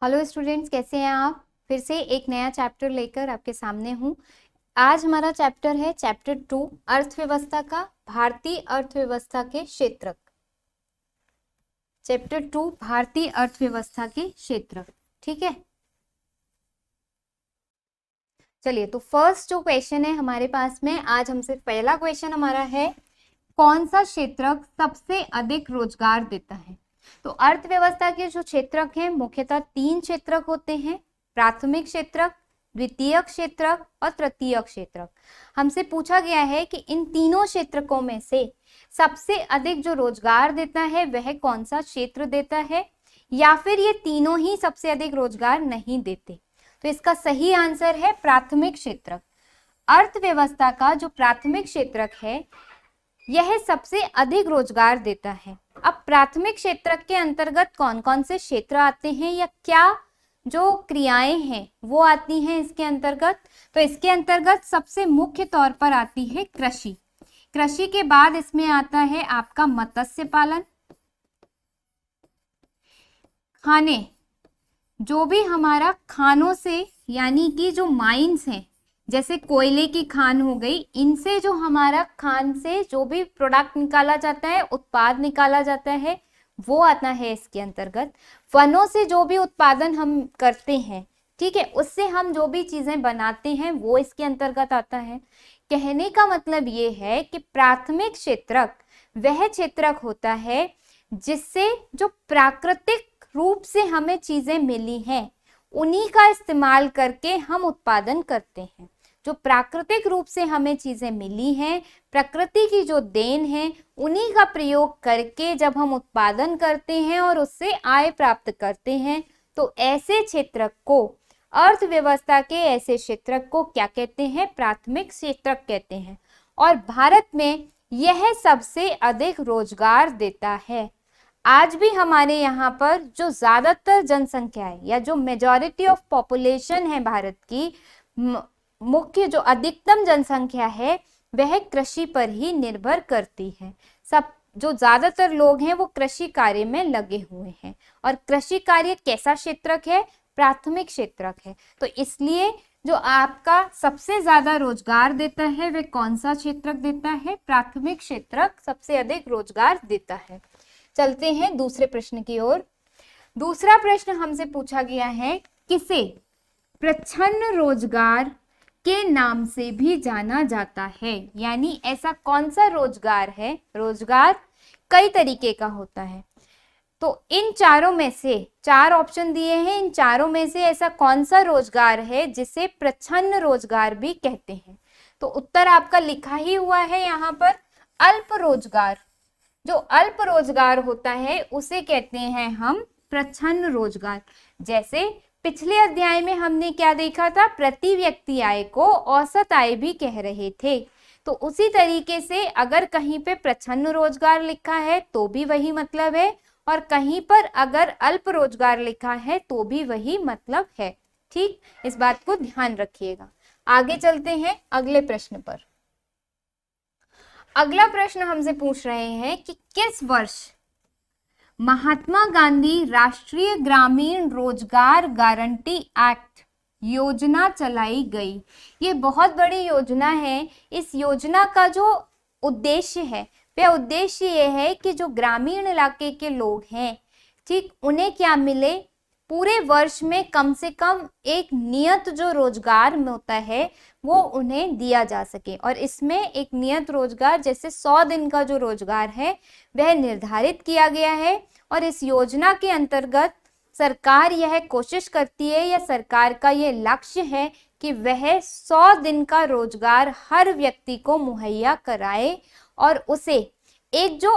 Hello students, कैसे हैं आप। फिर से एक नया चैप्टर लेकर आपके सामने हूँ। आज हमारा चैप्टर है चैप्टर 2 अर्थव्यवस्था का भारतीय अर्थव्यवस्था के क्षेत्रक। चैप्टर 2 भारतीय अर्थव्यवस्था के क्षेत्रक, ठीक है। चलिए, तो फर्स्ट जो क्वेश्चन है हमारे पास में आज हमसे पहला क्वेश्चन हमारा है, कौन सा क्षेत्रक सबसे अधिक रोजगार देता है। तो अर्थव्यवस्था के जो क्षेत्रक हैं मुख्यतः 3 क्षेत्रक होते हैं, प्राथमिक क्षेत्रक, द्वितीयक क्षेत्रक और तृतीयक क्षेत्रक। हमसे पूछा गया है कि इन तीनों क्षेत्रकों में से सबसे अधिक जो रोजगार देता है वह कौन सा क्षेत्र देता है, या फिर ये तीनों ही सबसे अधिक रोजगार नहीं देते। तो इसका सही आंसर है प्राथमिक क्षेत्रक। अर्थव्यवस्था का जो प्राथमिक क्षेत्रक है यह सबसे अधिक रोजगार देता है। अब प्राथमिक क्षेत्रक के अंतर्गत कौन कौन से क्षेत्र आते हैं या क्या जो क्रियाएं हैं वो आती हैं इसके अंतर्गत। तो इसके अंतर्गत सबसे मुख्य तौर पर आती है कृषि। कृषि के बाद इसमें आता है आपका मत्स्य पालन, खाने, जो भी हमारा खानों से यानी कि जो माइंस हैं जैसे कोयले की खान हो गई, इनसे जो हमारा खान से जो भी प्रोडक्ट निकाला जाता है, उत्पाद निकाला जाता है, वो आता है इसके अंतर्गत। वनों से जो भी उत्पादन हम करते हैं, ठीक है, उससे हम जो भी चीजें बनाते हैं वो इसके अंतर्गत आता है। कहने का मतलब ये है कि प्राथमिक क्षेत्रक वह क्षेत्रक होता है जिससे जो प्राकृतिक रूप से हमें चीजें मिली हैं उन्हीं का इस्तेमाल करके हम उत्पादन करते हैं। जो प्राकृतिक रूप से हमें चीजें मिली हैं, प्रकृति की जो देन है, उन्हीं का प्रयोग करके जब हम उत्पादन करते हैं और उससे आय प्राप्त करते हैं, तो ऐसे क्षेत्रक को, अर्थव्यवस्था के ऐसे क्षेत्रक को क्या कहते हैं, प्राथमिक क्षेत्रक कहते हैं। और भारत में यह सबसे अधिक रोजगार देता है। आज भी हमारे यहाँ पर जो ज्यादातर जनसंख्या है या जो मेजॉरिटी ऑफ पॉपुलेशन है भारत की, मुख्य जो अधिकतम जनसंख्या है वह कृषि पर ही निर्भर करती है। सब जो ज्यादातर लोग हैं वो कृषि कार्य में लगे हुए हैं। और कृषि कार्य कैसा क्षेत्रक है, प्राथमिक क्षेत्रक है। तो इसलिए जो आपका सबसे ज्यादा रोजगार देता है वह कौन सा क्षेत्रक देता है, प्राथमिक क्षेत्रक सबसे अधिक रोजगार देता है। चलते हैं दूसरे प्रश्न की ओर। दूसरा प्रश्न हमसे पूछा गया है, किसे प्रच्छन्न रोजगार के नाम से भी जाना जाता है। यानी ऐसा कौन सा रोजगार है, रोजगार कई तरीके का होता है। तो इन चारों में से, 4 ऑप्शन दिए हैं, इन चारों में से ऐसा कौन सा रोजगार है जिसे प्रच्छन्न रोजगार भी कहते हैं। तो उत्तर आपका लिखा ही हुआ है यहाँ पर, अल्प रोजगार। जो अल्प रोजगार होता है उसे कहते हैं हम प्रच्छन्न रोजगार। जैसे पिछले अध्याय में हमने क्या देखा था, प्रति व्यक्ति आय को औसत आय भी कह रहे थे। तो उसी तरीके से अगर कहीं पे प्रच्छन्न रोजगार लिखा है तो भी वही मतलब है, और कहीं पर अगर अल्प रोजगार लिखा है तो भी वही मतलब है। ठीक, इस बात को ध्यान रखिएगा। आगे चलते हैं अगले प्रश्न पर। अगला प्रश्न हमसे पूछ रहे हैं कि किस वर्ष महात्मा गांधी राष्ट्रीय ग्रामीण रोजगार गारंटी एक्ट योजना चलाई गई। ये बहुत बड़ी योजना है। इस योजना का जो उद्देश्य है वह उद्देश्य ये है कि जो ग्रामीण इलाके के लोग हैं, ठीक, उन्हें क्या मिले, पूरे वर्ष में कम से कम एक नियत जो रोजगार होता है वो उन्हें दिया जा सके। और इसमें एक नियत रोजगार जैसे 100 दिन का जो रोजगार है वह निर्धारित किया गया है। और इस योजना के अंतर्गत सरकार यह कोशिश करती है या सरकार का यह लक्ष्य है कि वह 100 दिन का रोजगार हर व्यक्ति को मुहैया कराए और उसे एक जो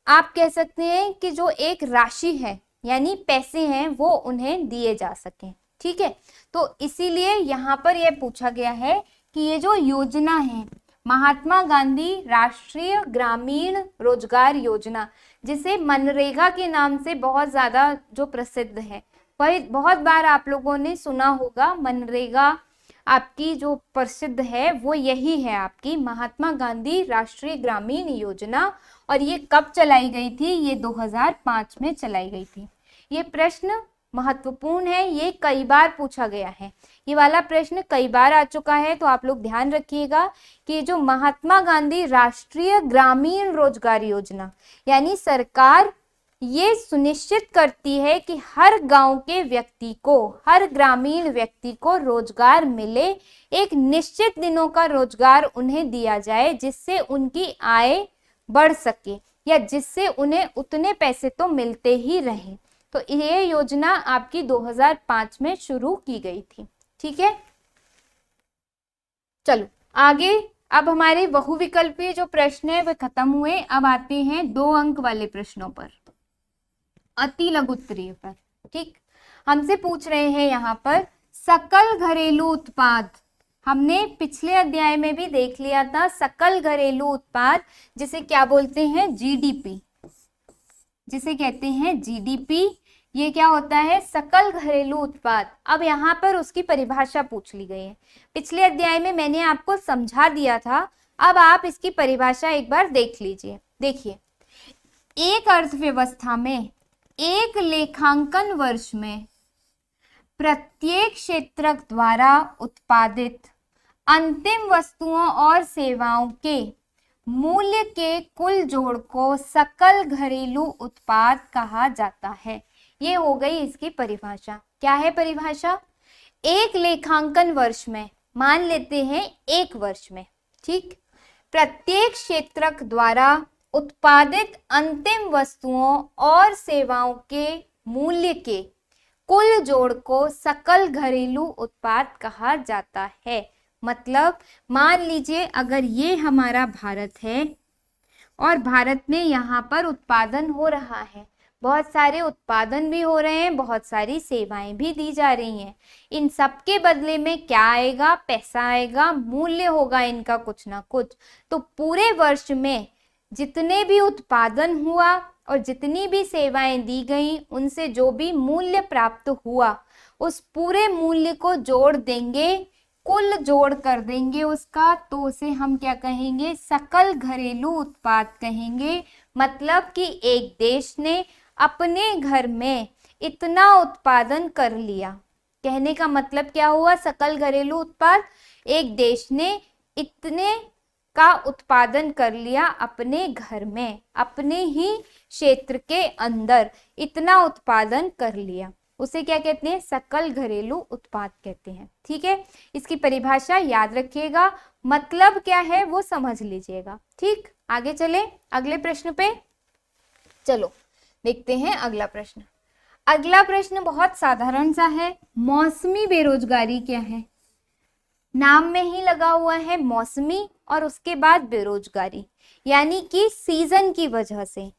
आप कह सकते हैं कि जो एक राशि है यानी पैसे हैं वो उन्हें दिए जा सकें। ठीक है, तो इसीलिए यहाँ पर यह पूछा गया है कि ये जो योजना है महात्मा गांधी राष्ट्रीय ग्रामीण रोजगार योजना, जिसे मनरेगा के नाम से बहुत ज्यादा जो प्रसिद्ध है, वही बहुत बार आप लोगों ने सुना होगा। मनरेगा आपकी जो प्रसिद्ध है वो यही है आपकी महात्मा गांधी राष्ट्रीय ग्रामीण योजना। और ये कब चलाई गई थी, ये 2005 में चलाई गई थी। ये प्रश्न महत्वपूर्ण है, ये कई बार पूछा गया है। ये वाला प्रश्न कई बार आ चुका है, तो आप लोग ध्यान रखिएगा कि जो महात्मा गांधी राष्ट्रीय ग्रामीण रोजगार योजना, यानी सरकार ये सुनिश्चित करती है कि हर गांव के व्यक्ति को, हर ग्रामीण व्यक्ति को रोजगार मिले, एक निश्चित दिनों का रोजगार उन्हें दिया जाए जिससे उनकी आय बढ़ सके या जिससे उन्हें उतने पैसे तो मिलते ही रहे। तो ये योजना आपकी 2005 में शुरू की गई थी। ठीक है, चलो आगे। अब हमारे बहुविकल्पीय जो प्रश्न है वे खत्म हुए। अब आते हैं 2 अंक वाले प्रश्नों पर, अति लघु उत्तरीय पर। ठीक, हमसे पूछ रहे हैं यहाँ पर सकल घरेलू उत्पाद। हमने पिछले अध्याय में भी देख लिया था सकल घरेलू उत्पाद, जिसे क्या बोलते हैं, जीडीपी, जिसे कहते हैं जीडीपी। ये क्या होता है, सकल घरेलू उत्पाद। अब यहाँ पर उसकी परिभाषा पूछ ली गई है। पिछले अध्याय में मैंने आपको समझा दिया था, अब आप इसकी परिभाषा एक बार देख लीजिए। देखिए, एक अर्थव्यवस्था में एक लेखांकन वर्ष में प्रत्येक क्षेत्रक द्वारा उत्पादित अंतिम वस्तुओं और सेवाओं के मूल्य के कुल जोड़ को सकल घरेलू उत्पाद कहा जाता है। ये हो गई इसकी परिभाषा। क्या है परिभाषा, एक लेखांकन वर्ष में, मान लेते हैं एक वर्ष में, ठीक, प्रत्येक क्षेत्रक द्वारा उत्पादित अंतिम वस्तुओं और सेवाओं के मूल्य के कुल जोड़ को सकल घरेलू उत्पाद कहा जाता है। मतलब मान लीजिए अगर ये हमारा भारत है और भारत में यहाँ पर उत्पादन हो रहा है, बहुत सारे उत्पादन भी हो रहे हैं, बहुत सारी सेवाएं भी दी जा रही हैं। इन सब के बदले में क्या आएगा, पैसा आएगा, मूल्य होगा इनका कुछ ना कुछ। तो पूरे वर्ष में जितने भी उत्पादन हुआ और जितनी भी सेवाएं दी गई, उनसे जो भी मूल्य प्राप्त हुआ, उस पूरे मूल्य को जोड़ देंगे, कुल जोड़ कर देंगे उसका, तो उसे हम क्या कहेंगे, सकल घरेलू उत्पाद कहेंगे। मतलब कि एक देश ने अपने घर में इतना उत्पादन कर लिया, कहने का मतलब क्या हुआ, सकल घरेलू उत्पाद, एक देश ने इतने का उत्पादन कर लिया अपने घर में, अपने ही क्षेत्र के अंदर इतना उत्पादन कर लिया, उसे क्या कहते हैं, सकल घरेलू उत्पाद कहते हैं। ठीक है, इसकी परिभाषा याद रखिएगा, मतलब क्या है वो समझ लीजिएगा। ठीक, आगे चले अगले प्रश्न पे। चलो देखते हैं अगला प्रश्न। अगला प्रश्न बहुत साधारण सा है, मौसमी बेरोजगारी क्या है। नाम में ही लगा हुआ है मौसमी और उसके बाद बेरोजगारी, यानी कि सीजन की वजह से।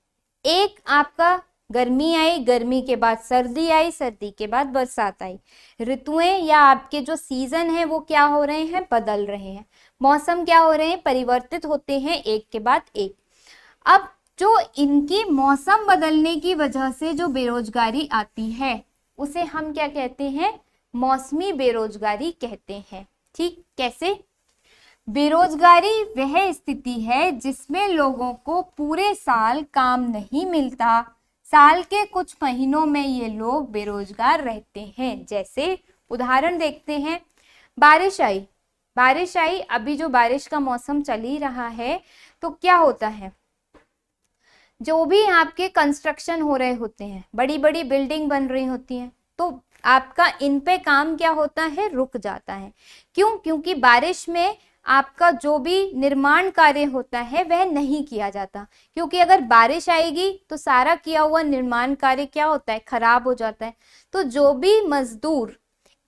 एक आपका गर्मी आई, गर्मी के बाद सर्दी आई, सर्दी के बाद बरसात आई। ऋतुएं या आपके जो सीजन है वो क्या हो रहे हैं, बदल रहे हैं। मौसम क्या हो रहे हैं, परिवर्तित होते हैं एक के बाद एक। अब जो इनकी मौसम बदलने की वजह से जो बेरोजगारी आती है, उसे हम क्या कहते हैं, मौसमी बेरोजगारी कहते हैं। ठीक, कैसे, बेरोजगारी वह स्थिति है जिसमें लोगों को पूरे साल काम नहीं मिलता, साल के कुछ महीनों में ये लोग बेरोजगार रहते हैं। जैसे उदाहरण देखते हैं, बारिश आई, बारिश आई, अभी जो बारिश का मौसम चल ही रहा है, तो क्या होता है, जो भी आपके कंस्ट्रक्शन हो रहे होते हैं, बड़ी बड़ी बिल्डिंग बन रही होती हैं, तो आपका इन पे काम क्या होता है, रुक जाता है। क्यों, क्योंकि बारिश में आपका जो भी निर्माण कार्य होता है वह नहीं किया जाता, क्योंकि अगर बारिश आएगी तो सारा किया हुआ निर्माण कार्य क्या होता है, खराब हो जाता है। तो जो भी मजदूर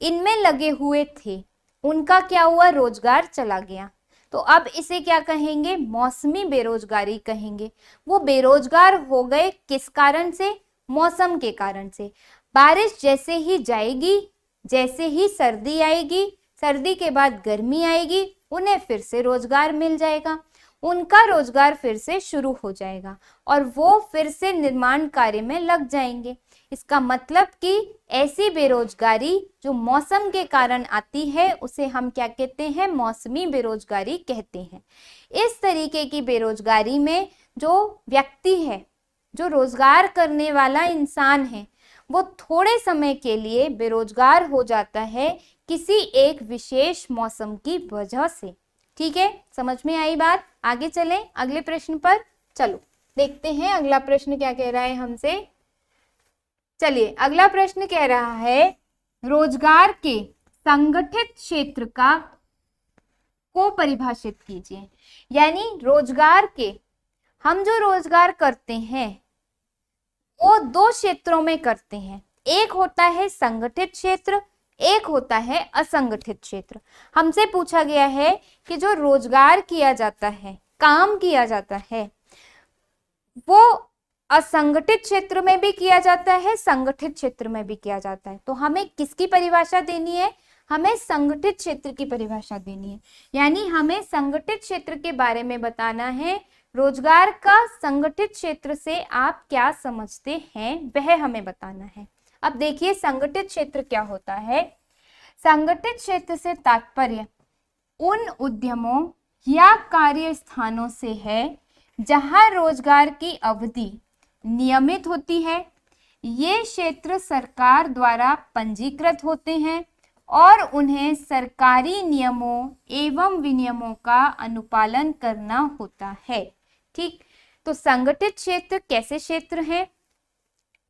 इनमें लगे हुए थे उनका क्या हुआ, रोजगार चला गया। तो अब इसे क्या कहेंगे, मौसमी बेरोजगारी कहेंगे। वो बेरोजगार हो गए किस कारण से, मौसम के कारण से। बारिश जैसे ही जाएगी, जैसे ही सर्दी आएगी, सर्दी के बाद गर्मी आएगी, उन्हें फिर से रोजगार मिल जाएगा, उनका रोजगार फिर से शुरू हो जाएगा और वो फिर से निर्माण कार्य में लग जाएंगे। इसका मतलब कि ऐसी बेरोजगारी जो मौसम के कारण आती है उसे हम क्या कहते हैं, मौसमी बेरोजगारी कहते हैं। इस तरीके की बेरोजगारी में जो व्यक्ति है, जो रोजगार करने वाला इंसान है, वो थोड़े समय के लिए बेरोजगार हो जाता है किसी एक विशेष मौसम की वजह से। ठीक है, समझ में आई बात? आगे चलें अगले प्रश्न पर। चलो देखते हैं अगला प्रश्न क्या कह रहा है हमसे। चलिए अगला प्रश्न कह रहा है रोजगार के संगठित क्षेत्र को परिभाषित कीजिए। यानी रोजगार के, हम जो रोजगार करते हैं वो दो क्षेत्रों में करते हैं, एक होता है संगठित क्षेत्र, एक होता है असंगठित क्षेत्र। हमसे पूछा गया है कि जो रोजगार किया जाता है, काम किया जाता है, वो असंगठित क्षेत्र में भी किया जाता है, संगठित क्षेत्र में भी किया जाता है। तो हमें किसकी परिभाषा देनी है? हमें संगठित क्षेत्र की परिभाषा देनी है। यानी हमें संगठित क्षेत्र के बारे में बताना है, रोजगार का संगठित क्षेत्र से आप क्या समझते हैं वह हमें बताना है। अब देखिए संगठित क्षेत्र क्या होता है। संगठित क्षेत्र से तात्पर्य उन उद्यमों या कार्य स्थानों से है जहां रोजगार की अवधि नियमित होती है। ये क्षेत्र सरकार द्वारा पंजीकृत होते हैं और उन्हें सरकारी नियमों एवं विनियमों का अनुपालन करना होता है। ठीक, तो संगठित क्षेत्र कैसे क्षेत्र हैं?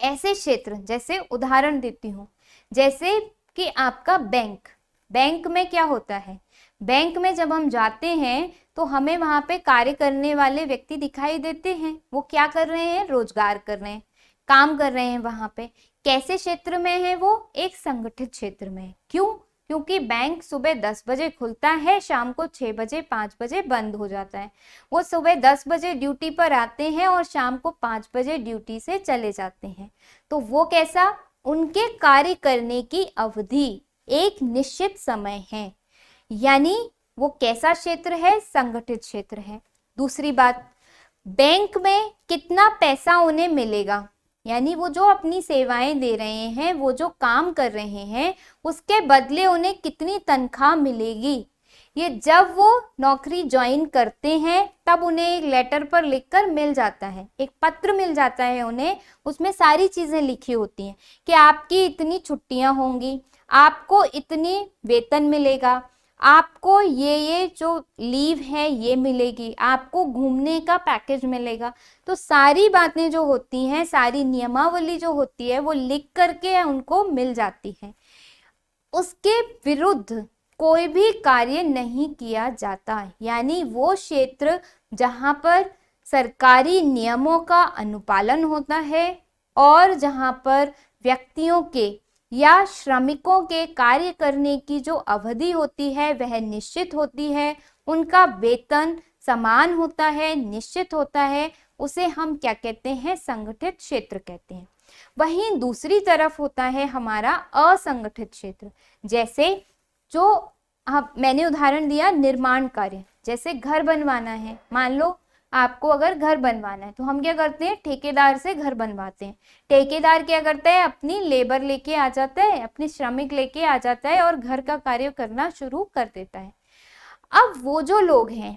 ऐसे क्षेत्र, जैसे उदाहरण देती हूँ, जैसे कि आपका बैंक, बैंक में क्या होता है? बैंक में जब हम जाते हैं तो हमें वहां पे कार्य करने वाले व्यक्ति दिखाई देते हैं। वो क्या कर रहे हैं? रोजगार कर रहे हैं, काम कर रहे हैं वहां पे। कैसे क्षेत्र में है वो? एक संगठित क्षेत्र में है। क्यों? क्योंकि बैंक सुबह 10 बजे खुलता है, शाम को 6 बजे 5 बजे बंद हो जाता है। वो सुबह 10 बजे ड्यूटी पर आते हैं और शाम को 5 बजे ड्यूटी से चले जाते हैं। तो वो कैसा? उनके कार्य करने की अवधि एक निश्चित समय है। यानी वो कैसा क्षेत्र है? संगठित क्षेत्र है। दूसरी बात, बैंक में कितना पैसा उन्हें मिलेगा, यानी वो जो अपनी सेवाएं दे रहे हैं, वो जो काम कर रहे हैं, उसके बदले उन्हें कितनी तनख्वाह मिलेगी, ये जब वो नौकरी ज्वाइन करते हैं तब उन्हें एक लेटर पर लिखकर मिल जाता है, एक पत्र मिल जाता है उन्हें। उसमें सारी चीजें लिखी होती हैं कि आपकी इतनी छुट्टियां होंगी, आपको इतनी वेतन मिलेगा, आपको ये जो लीव है ये मिलेगी, आपको घूमने का पैकेज मिलेगा। तो सारी बातें जो होती हैं, सारी नियमावली जो होती है, वो लिख करके उनको मिल जाती है। उसके विरुद्ध कोई भी कार्य नहीं किया जाता। यानी वो क्षेत्र जहां पर सरकारी नियमों का अनुपालन होता है और जहां पर व्यक्तियों के या श्रमिकों के कार्य करने की जो अवधि होती है वह निश्चित होती है, उनका वेतन समान होता है, निश्चित होता है, उसे हम क्या कहते हैं? संगठित क्षेत्र कहते हैं। वहीं दूसरी तरफ होता है हमारा असंगठित क्षेत्र। जैसे जो मैंने उदाहरण दिया निर्माण कार्य, जैसे घर बनवाना है, मान लो आपको अगर घर बनवाना है तो हम क्या करते हैं? ठेकेदार से घर बनवाते हैं। ठेकेदार क्या करता है? अपनी लेबर लेके आ जाता है, अपने श्रमिक लेके आ जाता है और घर का कार्य करना शुरू कर देता है। अब वो जो लोग हैं,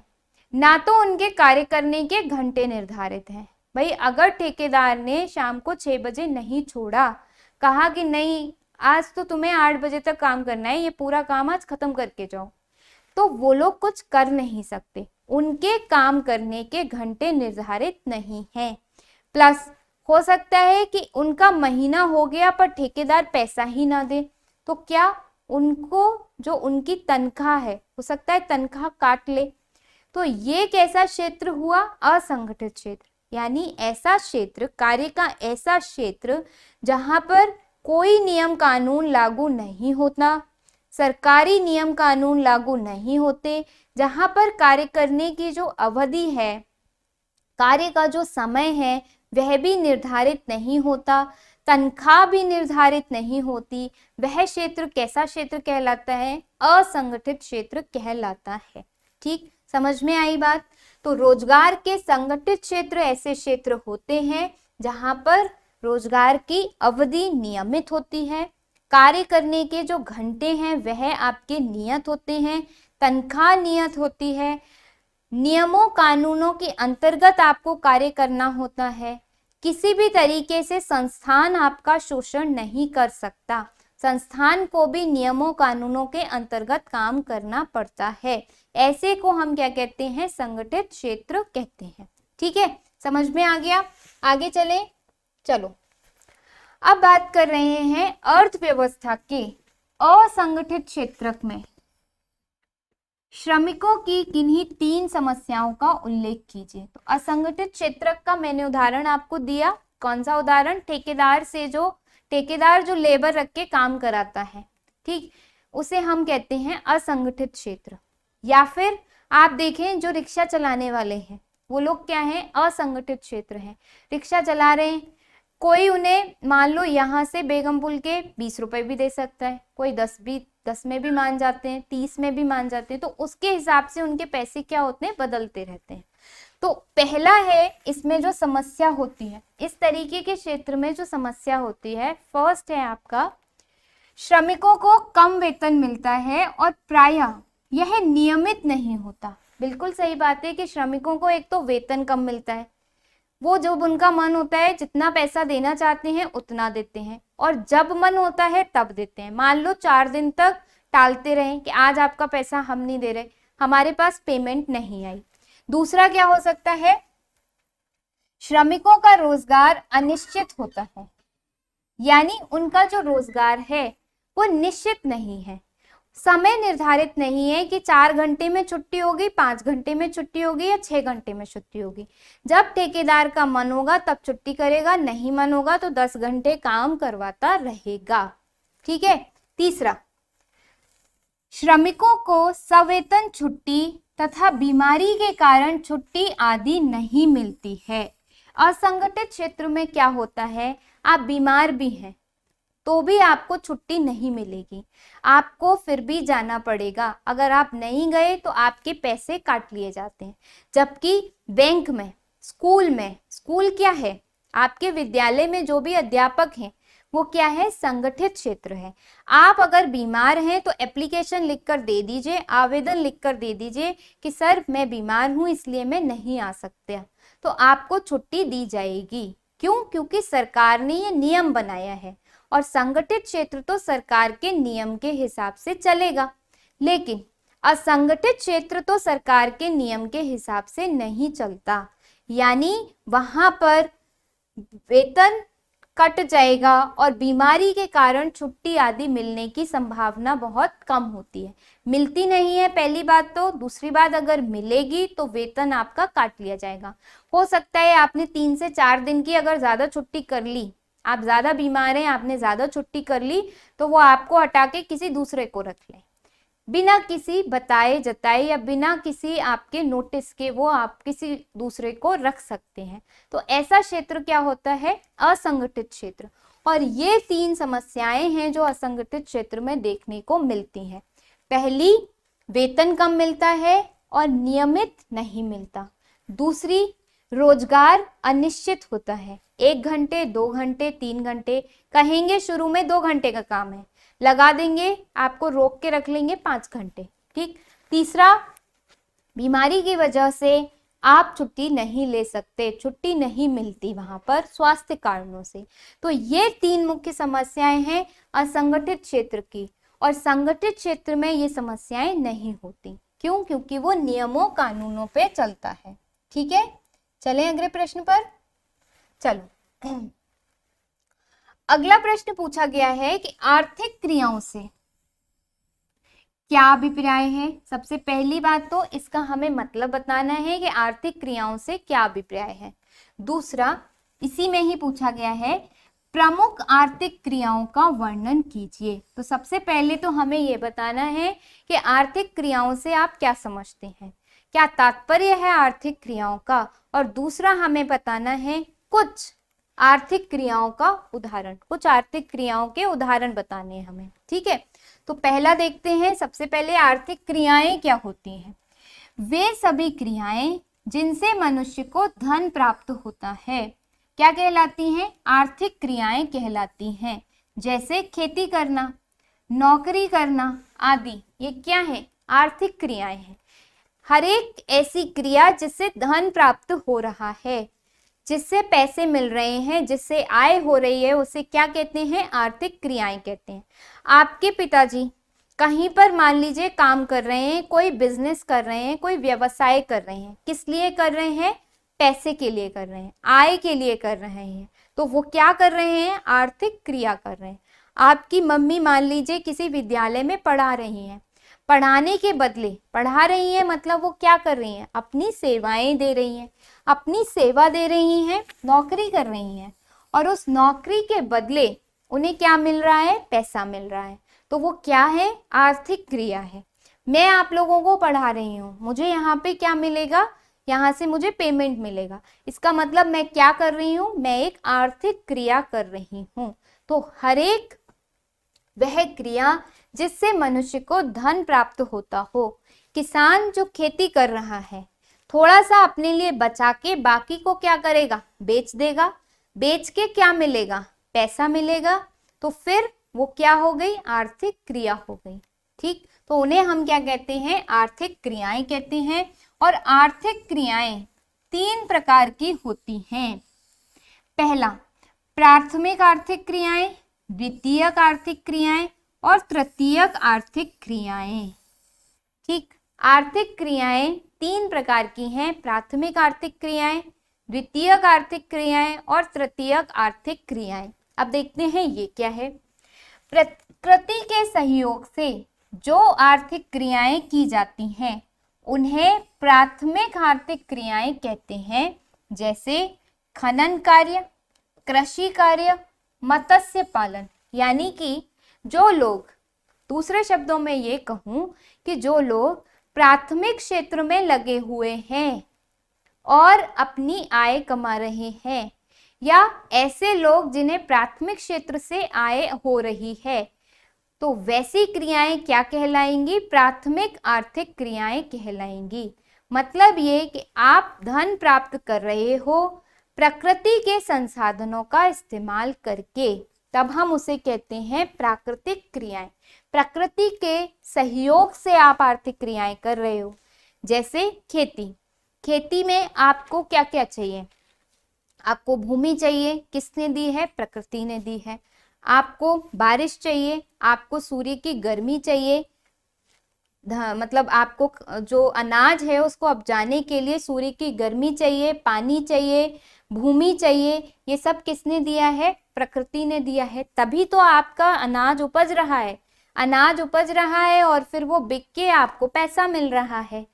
ना तो उनके कार्य करने के घंटे निर्धारित हैं। भाई अगर ठेकेदार ने शाम को 6 बजे नहीं छोड़ा, कहा कि नहीं आज तो तुम्हें 8 बजे तक काम करना है, ये पूरा काम आज खत्म करके जाओ, तो वो लोग कुछ कर नहीं सकते। उनके काम करने के घंटे निर्धारित नहीं हैं। प्लस हो सकता है कि उनका महीना हो गया पर ठेकेदार पैसा ही ना दे, तो क्या उनको जो उनकी तनख्वाह है, हो सकता है तनख्वाह काट ले। तो ये कैसा क्षेत्र हुआ? असंगठित क्षेत्र। यानी ऐसा क्षेत्र, कार्य का ऐसा क्षेत्र जहां पर कोई नियम कानून लागू नहीं होता, सरकारी नियम कानून लागू नहीं होते, जहां पर कार्य करने की जो अवधि है, कार्य का जो समय है वह भी निर्धारित नहीं होता, तनख्वाह भी निर्धारित नहीं होती, वह क्षेत्र कैसा क्षेत्र कहलाता है? असंगठित क्षेत्र कहलाता है। ठीक, समझ में आई बात? तो रोजगार के संगठित क्षेत्र ऐसे क्षेत्र होते हैं जहां पर रोजगार की अवधि नियमित होती है, कार्य करने के जो घंटे हैं वह आपके नियत होते हैं, तनख्वाह नियत होती है, नियमों कानूनों के अंतर्गत आपको कार्य करना होता है, किसी भी तरीके से संस्थान आपका शोषण नहीं कर सकता। संस्थान को भी नियमों कानूनों के अंतर्गत काम करना पड़ता है। ऐसे को हम क्या कहते हैं? संगठित क्षेत्र कहते हैं। ठीक है, समझ में आ गया? आगे चले, चलो अब बात कर रहे हैं अर्थव्यवस्था के असंगठित क्षेत्र में श्रमिकों की किन्हीं 3 समस्याओं का उल्लेख कीजिए। तो असंगठित क्षेत्र का मैंने उदाहरण आपको दिया। कौन सा उदाहरण? ठेकेदार जो लेबर रख के काम कराता है, ठीक, उसे हम कहते हैं असंगठित क्षेत्र। या फिर आप देखें जो रिक्शा चलाने वाले हैं वो लोग क्या हैं? असंगठित क्षेत्र हैं। रिक्शा चला रहे हैं, कोई उन्हें मान लो यहाँ से बेगम पुल के 20 रुपए भी दे सकता है, कोई 10 में भी मान जाते हैं, 30 में भी मान जाते हैं। तो उसके हिसाब से उनके पैसे क्या होते हैं? बदलते रहते हैं। तो पहला है इसमें जो समस्या होती है, इस तरीके के क्षेत्र में जो समस्या होती है, फर्स्ट है आपका श्रमिकों को कम वेतन मिलता है और प्रायः यह नियमित नहीं होता। बिल्कुल सही बात है कि श्रमिकों को एक तो वेतन कम मिलता है, वो जब उनका मन होता है जितना पैसा देना चाहते हैं उतना देते हैं, और जब मन होता है तब देते हैं। मान लो 4 दिन तक टालते रहे कि आज आपका पैसा हम नहीं दे रहे, हमारे पास पेमेंट नहीं आई। दूसरा क्या हो सकता है? श्रमिकों का रोजगार अनिश्चित होता है, यानी उनका जो रोजगार है वो निश्चित नहीं है, समय निर्धारित नहीं है कि 4 घंटे में छुट्टी होगी, 5 घंटे में छुट्टी होगी या 6 घंटे में छुट्टी होगी। जब ठेकेदार का मन होगा तब छुट्टी करेगा, नहीं मन होगा तो 10 घंटे काम करवाता रहेगा। ठीक है। तीसरा, श्रमिकों को सवेतन छुट्टी तथा बीमारी के कारण छुट्टी आदि नहीं मिलती है। असंगठित क्षेत्र में क्या होता है? आप बीमार भी हैं तो भी आपको छुट्टी नहीं मिलेगी, आपको फिर भी जाना पड़ेगा। अगर आप नहीं गए तो आपके पैसे काट लिए जाते हैं। जबकि बैंक में, स्कूल क्या है? आपके विद्यालय में जो भी अध्यापक हैं वो क्या है? संगठित क्षेत्र है। आप अगर बीमार हैं तो एप्लीकेशन लिखकर दे दीजिए, आवेदन लिखकर दे दीजिए कि सर मैं बीमार हूं इसलिए मैं नहीं आ सकता, तो आपको छुट्टी दी जाएगी। क्यों? क्योंकि सरकार ने ये नियम बनाया है और संगठित क्षेत्र तो सरकार के नियम के हिसाब से चलेगा, लेकिन असंगठित क्षेत्र तो सरकार के नियम के हिसाब से नहीं चलता, यानी वहां पर वेतन कट जाएगा और बीमारी के कारण छुट्टी आदि मिलने की संभावना बहुत कम होती है। मिलती नहीं है पहली बात तो, दूसरी बात अगर मिलेगी तो वेतन आपका काट लिया जाएगा। हो सकता है आपने 3 से 4 दिन की अगर ज्यादा छुट्टी कर ली, आप ज्यादा बीमार हैं, आपने ज्यादा छुट्टी कर ली, तो वो आपको हटा के किसी दूसरे को रख ले, बिना किसी बताए जताए या बिना किसी आपके नोटिस के वो आप किसी दूसरे को रख सकते हैं। तो ऐसा क्षेत्र क्या होता है? असंगठित क्षेत्र। और ये 3 समस्याएं हैं जो असंगठित क्षेत्र में देखने को मिलती हैं। पहली, वेतन कम मिलता है और नियमित नहीं मिलता। दूसरी, रोजगार अनिश्चित होता है, 1 घंटे, 2 घंटे, 3 घंटे, कहेंगे शुरू में 2 घंटे का काम है, लगा देंगे, आपको रोक के रख लेंगे 5 घंटे। ठीक। तीसरा, बीमारी की वजह से आप छुट्टी नहीं ले सकते, छुट्टी नहीं मिलती वहां पर स्वास्थ्य कारणों से। तो ये 3 मुख्य समस्याएं हैं असंगठित क्षेत्र की, और संगठित क्षेत्र में ये समस्याएं नहीं होती। क्यों? क्योंकि वो नियमों कानूनों पे चलता है। ठीक है, चलें अगले प्रश्न पर। चलो, अगला प्रश्न पूछा गया है कि आर्थिक क्रियाओं से क्या अभिप्राय है। सबसे पहली बात तो इसका हमें मतलब बताना है कि आर्थिक क्रियाओं से क्या अभिप्राय है। दूसरा, इसी में ही पूछा गया है प्रमुख आर्थिक क्रियाओं का वर्णन कीजिए। तो सबसे पहले तो हमें ये बताना है कि आर्थिक क्रियाओं से आप क्या समझते हैं, क्या तात्पर्य है आर्थिक क्रियाओं का। और दूसरा, हमें बताना है कुछ आर्थिक क्रियाओं का उदाहरण, कुछ आर्थिक क्रियाओं के उदाहरण बताने हैं हमें। ठीक है, तो पहला देखते हैं। सबसे पहले आर्थिक क्रियाएं क्या होती हैं। वे सभी क्रियाएं जिनसे मनुष्य को धन प्राप्त होता है क्या कहलाती हैं? आर्थिक क्रियाएं कहलाती हैं। जैसे खेती करना, नौकरी करना आदि, ये क्या है? आर्थिक क्रियाएं हैं। हर एक ऐसी क्रिया जिससे धन प्राप्त हो रहा है, जिससे पैसे मिल रहे हैं, जिससे आय हो रही है, उसे क्या कहते हैं? आर्थिक क्रियाएं कहते हैं। आपके पिताजी कहीं पर मान लीजिए काम कर रहे हैं, कोई बिजनेस कर रहे हैं, कोई व्यवसाय कर रहे हैं, किस लिए कर रहे हैं? पैसे के लिए कर रहे हैं, आय के लिए कर रहे हैं, तो वो क्या कर रहे हैं? आर्थिक क्रिया कर रहे हैं। आपकी मम्मी मान लीजिए किसी विद्यालय में पढ़ा रही हैं, पढ़ाने के बदले, पढ़ा रही हैं मतलब वो क्या कर रही हैं? अपनी सेवाएं दे रही हैं, अपनी सेवा दे रही हैं, नौकरी कर रही हैं, और उस नौकरी के बदले उन्हें क्या मिल रहा है? पैसा मिल रहा है। तो वो क्या है? आर्थिक क्रिया है। मैं आप लोगों को पढ़ा रही हूँ, मुझे यहाँ पे क्या मिलेगा? यहाँ से मुझे पेमेंट मिलेगा। इसका मतलब मैं क्या कर रही हूँ? मैं एक आर्थिक क्रिया कर रही हूँ। तो हर एक वह क्रिया जिससे मनुष्य को धन प्राप्त होता हो। किसान जो खेती कर रहा है, थोड़ा सा अपने लिए बचा के बाकी को क्या करेगा? बेच देगा। बेच के क्या मिलेगा? पैसा मिलेगा। तो फिर वो क्या हो गई? आर्थिक क्रिया हो गई। ठीक, तो उन्हें हम क्या कहते हैं? आर्थिक क्रियाएं कहते हैं। और आर्थिक क्रियाएं 3 प्रकार की होती हैं। पहला, प्राथमिक आर्थिक क्रियाएं, द्वितीयक आर्थिक क्रियाएं और तृतीयक आर्थिक क्रियाएं। ठीक, आर्थिक क्रियाएं 3 प्रकार की हैं। प्राथमिक आर्थिक क्रियाएं, द्वितीयक आर्थिक क्रियाएं और तृतीयक आर्थिक क्रियाएं। अब देखते हैं ये क्या है। प्रकृति के सहयोग से जो आर्थिक क्रियाएं की जाती हैं उन्हें प्राथमिक आर्थिक क्रियाएं कहते हैं। जैसे खनन कार्य, कृषि कार्य, मत्स्य पालन। यानी कि जो लोग, दूसरे शब्दों में ये कहूं कि जो लोग प्राथमिक क्षेत्र में लगे हुए हैं और अपनी आय कमा रहे हैं, या ऐसे लोग जिन्हें प्राथमिक क्षेत्र से आय हो रही है, तो वैसी क्रियाएं क्या कहलाएंगी? प्राथमिक आर्थिक क्रियाएं कहलाएंगी। मतलब ये कि आप धन प्राप्त कर रहे हो प्रकृति के संसाधनों का इस्तेमाल करके, तब हम उसे कहते हैं प्राकृतिक क्रियाएं। प्रकृति के सहयोग से आप आर्थिक क्रियाएं कर रहे हो। जैसे खेती, खेती में आपको क्या क्या चाहिए? आपको भूमि चाहिए, किसने दी है? प्रकृति ने दी है। आपको बारिश चाहिए, आपको सूर्य की गर्मी चाहिए, मतलब आपको जो अनाज है उसको उपजाने के लिए सूर्य की गर्मी चाहिए, पानी चाहिए, भूमि चाहिए। ये सब किसने दिया है? प्रकृति ने दिया है। तभी तो आपका अनाज उपज रहा है। अनाज उपज रहा है और फिर वो बिक के आपको पैसा मिल रहा है,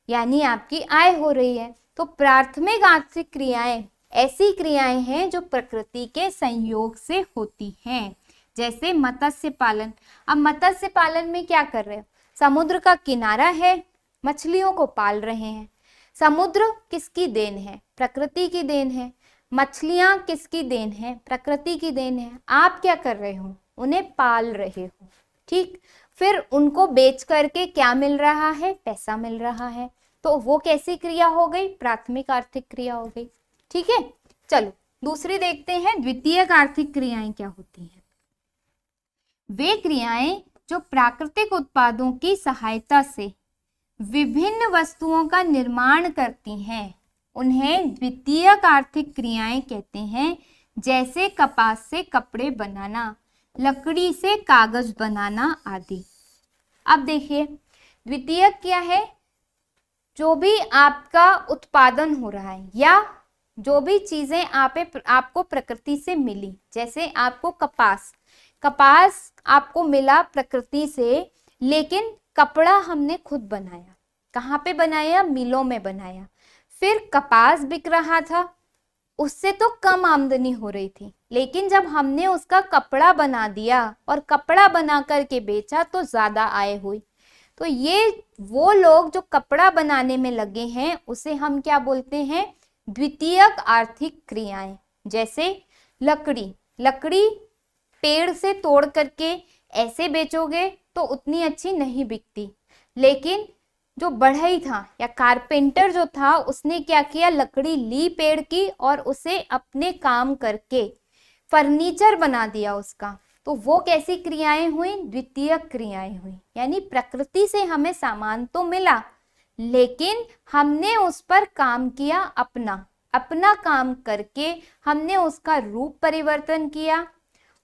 यानी आपकी आय हो रही है। तो प्राथमिक आर्थिक क्रियाएं ऐसी क्रियाएं हैं जो प्रकृति के संयोग से होती हैं। जैसे मत्स्य पालन। अब मत्स्य पालन में क्या कर रहे हो? समुद्र का किनारा है, मछलियों को पाल रहे हैं। समुद्र किसकी देन है? प्रकृति की देन है। मछलियां किसकी देन है? प्रकृति की देन है। आप क्या कर रहे हो? उन्हें पाल रहे हो। ठीक, फिर उनको बेच करके क्या मिल रहा है? पैसा मिल रहा है। तो वो कैसी क्रिया हो गई? प्राथमिक आर्थिक क्रिया हो गई। ठीक है, चलो दूसरी देखते हैं, द्वितीयक आर्थिक क्रियाएं क्या होती हैं। वे क्रियाएं जो प्राकृतिक उत्पादों की सहायता से विभिन्न वस्तुओं का निर्माण करती हैं उन्हें द्वितीयक आर्थिक क्रियाएं कहते हैं। जैसे कपास से कपड़े बनाना, लकड़ी से कागज बनाना आदि। अब देखिए, द्वितीयक क्या है? जो भी आपका उत्पादन हो रहा है या जो भी चीजें आपको प्रकृति से मिली। जैसे आपको कपास आपको मिला प्रकृति से, लेकिन कपड़ा हमने खुद बनाया। कहाँ पे बनाया? मिलों में बनाया। फिर कपास बिक रहा था, उससे तो कम आमदनी हो रही थी, लेकिन जब हमने उसका कपड़ा बना दिया और कपड़ा बना करके बेचा तो ज्यादा आय हुई। तो ये वो लोग जो कपड़ा बनाने में लगे हैं उसे हम क्या बोलते हैं? द्वितीयक आर्थिक क्रियाएं। जैसे लकड़ी पेड़ से तोड़ करके ऐसे बेचोगे तो उतनी अच्छी नहीं बिकती, लेकिन जो बढ़ई था या कारपेंटर जो था उसने क्या किया? लकड़ी ली पेड़ की और उसे अपने काम करके फर्नीचर बना दिया उसका। तो वो कैसी क्रियाएं हुई? द्वितीयक क्रियाएं हुई। यानी प्रकृति से हमें सामान तो मिला, लेकिन हमने उस पर काम किया अपना, अपना काम करके हमने उसका रूप परिवर्तन किया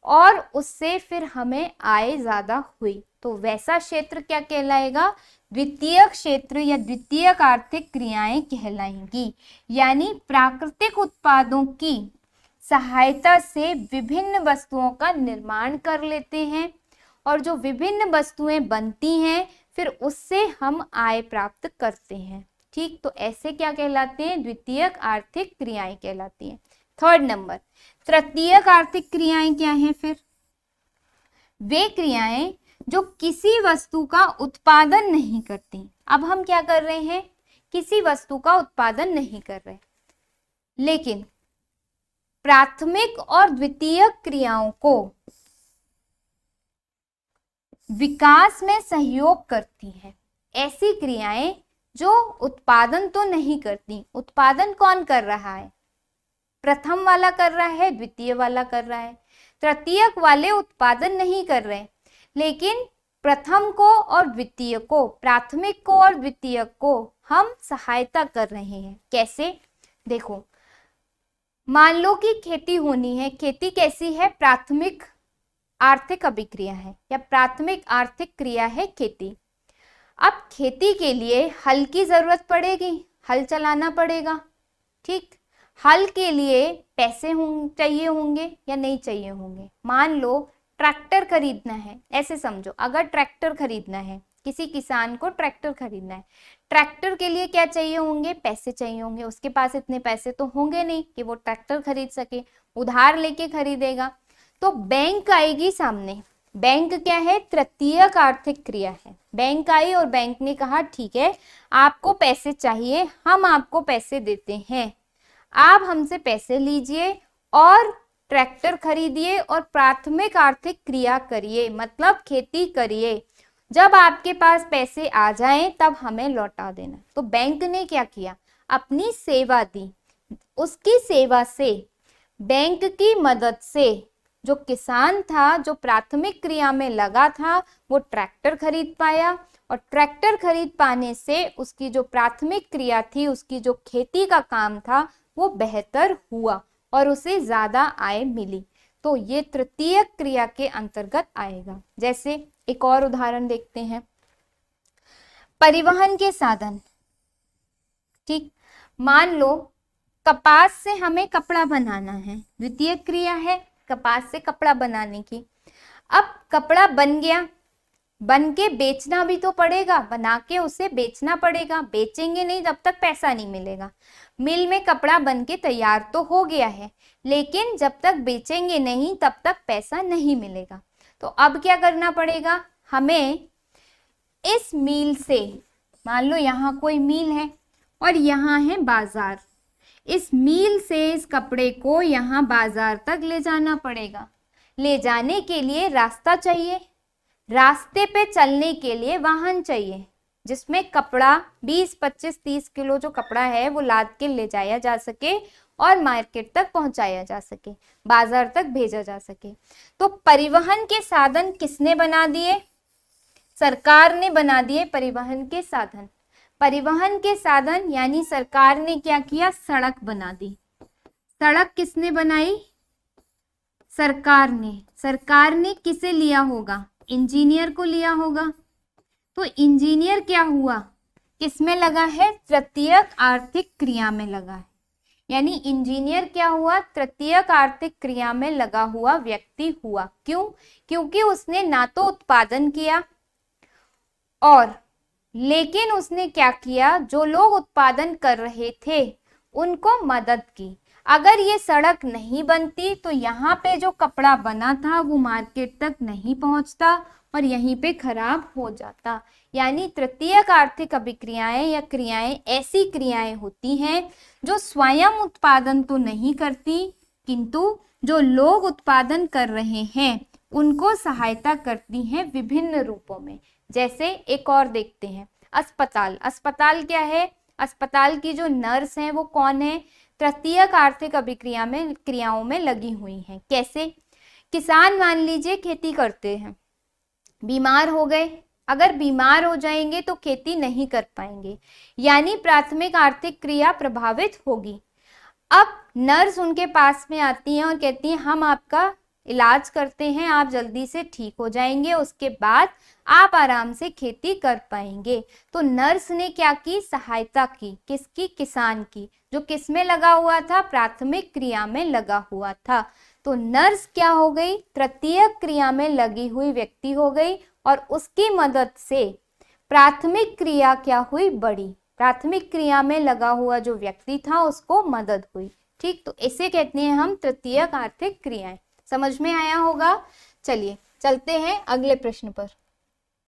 और उससे फिर हमें आय ज्यादा हुई, तो वैसा क्षेत्र क्या कहलाएगा? द्वितीयक क्षेत्र या द्वितीयक आर्थिक क्रियाएं कहलाएंगी। यानी प्राकृतिक उत्पादों की सहायता से विभिन्न वस्तुओं का निर्माण कर लेते हैं और जो विभिन्न वस्तुएं बनती हैं फिर उससे हम आय प्राप्त करते हैं। ठीक, तो ऐसे क्या कहलाते हैं? द्वितीयक आर्थिक क्रियाएं कहलाती हैं। थर्ड नंबर, तृतीयक आर्थिक क्रियाएं क्या हैं? फिर वे क्रियाएं जो किसी वस्तु का उत्पादन नहीं करती। अब हम क्या कर रहे हैं? किसी वस्तु का उत्पादन नहीं कर रहे, लेकिन प्राथमिक और द्वितीयक क्रियाओं को विकास में सहयोग करती है। ऐसी क्रियाएं जो उत्पादन तो नहीं करती। उत्पादन कौन कर रहा है? प्रथम वाला कर रहा है, द्वितीय वाला कर रहा है। तृतीयक वाले उत्पादन नहीं कर रहे, लेकिन प्रथम को और द्वितीय को, प्राथमिक को और द्वितीयक को हम सहायता कर रहे हैं। कैसे? देखो, मान लो कि खेती होनी है। खेती कैसी है? प्राथमिक आर्थिक अभिक्रिया है या प्राथमिक आर्थिक क्रिया है खेती। अब खेती के लिए हल की जरूरत पड़ेगी, हल चलाना पड़ेगा। ठीक, हल के लिए पैसे चाहिए होंगे या नहीं चाहिए होंगे? मान लो ट्रैक्टर खरीदना है, ऐसे समझो, अगर ट्रैक्टर खरीदना है, किसी किसान को ट्रैक्टर खरीदना है, ट्रैक्टर के लिए क्या चाहिए होंगे? पैसे चाहिए होंगे। उसके पास इतने पैसे तो होंगे नहीं कि वो ट्रैक्टर खरीद सके, उधार लेके खरीदेगा। तो बैंक आएगी सामने। बैंक क्या है? तृतीयक आर्थिक क्रिया है। बैंक आई और बैंक ने कहा ठीक है, आपको पैसे चाहिए, हम आपको पैसे देते हैं, आप हमसे पैसे लीजिए और ट्रैक्टर खरीदिए और प्राथमिक आर्थिक क्रिया करिए, मतलब खेती करिए। जब आपके पास पैसे आ जाएं तब हमें लौटा देना। तो बैंक ने क्या किया? अपनी सेवा दी। उसकी सेवा से, बैंक की मदद से जो किसान था, जो प्राथमिक क्रिया में लगा था, वो ट्रैक्टर खरीद पाया और ट्रैक्टर खरीद पाने से उसकी जो प्राथमिक क्रिया थी, उसकी जो खेती का काम था, वो बेहतर हुआ और उसे ज्यादा आय मिली। तो ये तृतीयक क्रिया के अंतर्गत आएगा। जैसे एक और उदाहरण देखते हैं, परिवहन के साधन। ठीक, मान लो कपास से हमें कपड़ा बनाना है, द्वितीय क्रिया है कपास से कपड़ा बनाने की। अब कपड़ा बन गया, बन के बेचना भी तो पड़ेगा, बना के उसे बेचना पड़ेगा। बेचेंगे नहीं तब तक पैसा नहीं मिलेगा। मिल में कपड़ा बन के तैयार तो हो गया है, लेकिन जब तक बेचेंगे नहीं तब तक पैसा नहीं मिलेगा। तो अब क्या करना पड़ेगा? हमें इस मील से, मान लो यहाँ कोई मील है और यहाँ है बाजार, इस मील से इस कपड़े को यहाँ बाजार तक ले जाना पड़ेगा। ले जाने के लिए रास्ता चाहिए, रास्ते पे चलने के लिए वाहन चाहिए, जिसमें कपड़ा 20, 25, 30 किलो जो कपड़ा है वो लाद के ले जाया जा सके और मार्केट तक पहुंचाया जा सके, बाजार तक भेजा जा सके। तो परिवहन के साधन किसने बना दिए? सरकार ने बना दिए परिवहन के साधन। परिवहन के साधन यानी सरकार ने क्या किया? सड़क बना दी। सड़क किसने बनाई? सरकार ने। सरकार ने किसे लिया होगा? इंजीनियर को लिया होगा। तो इंजीनियर क्या हुआ? किसमें लगा है? तृतीयक आर्थिक क्रिया में लगा है। यानी इंजीनियर क्या हुआ? तृतीयक आर्थिक क्रिया में लगा हुआ व्यक्ति हुआ। क्यों? क्योंकि उसने ना तो उत्पादन किया और लेकिन उसने क्या किया? जो लोग उत्पादन कर रहे थे उनको मदद की। अगर ये सड़क नहीं बनती तो यहाँ पे जो कपड़ा बना था वो मार्केट तक नहीं पहुँचता और यहीं पे खराब हो जाता। यानी तृतीयक आर्थिक अभिक्रियाएं या क्रियाएं ऐसी क्रियाएं होती हैं जो स्वयं उत्पादन तो नहीं करती, किंतु जो लोग उत्पादन कर रहे हैं उनको सहायता करती हैं विभिन्न रूपों में। जैसे एक और देखते हैं, अस्पताल। अस्पताल क्या है? अस्पताल की जो नर्स हैं वो कौन है? तृतीयक आर्थिक अभिक्रिया में क्रियाओं में लगी हुई हैं। कैसे? किसान मान लीजिए खेती करते हैं, बीमार हो गए, अगर बीमार हो जाएंगे तो खेती नहीं कर पाएंगे, यानी प्राथमिक आर्थिक क्रिया प्रभावित होगी। अब नर्स उनके पास में आती हैं और कहती हैं हम आपका इलाज करते हैं, आप जल्दी से ठीक हो जाएंगे, उसके बाद आप आराम से खेती कर पाएंगे। तो नर्स ने क्या की, सहायता की, किसकी, किसान की, जो किस में लगा हुआ था, प्राथमिक क्रिया में लगा हुआ था। तो नर्स क्या हो गई, तृतीय क्रिया में लगी हुई व्यक्ति हो गई और उसकी मदद से प्राथमिक क्रिया क्या हुई, बढ़ी। प्राथमिक क्रिया में लगा हुआ जो व्यक्ति था उसको मदद हुई। ठीक, तो इसे कहते हैं हम तृतीयक आर्थिक क्रियाएं। समझ में आया होगा। चलिए चलते हैं अगले प्रश्न पर।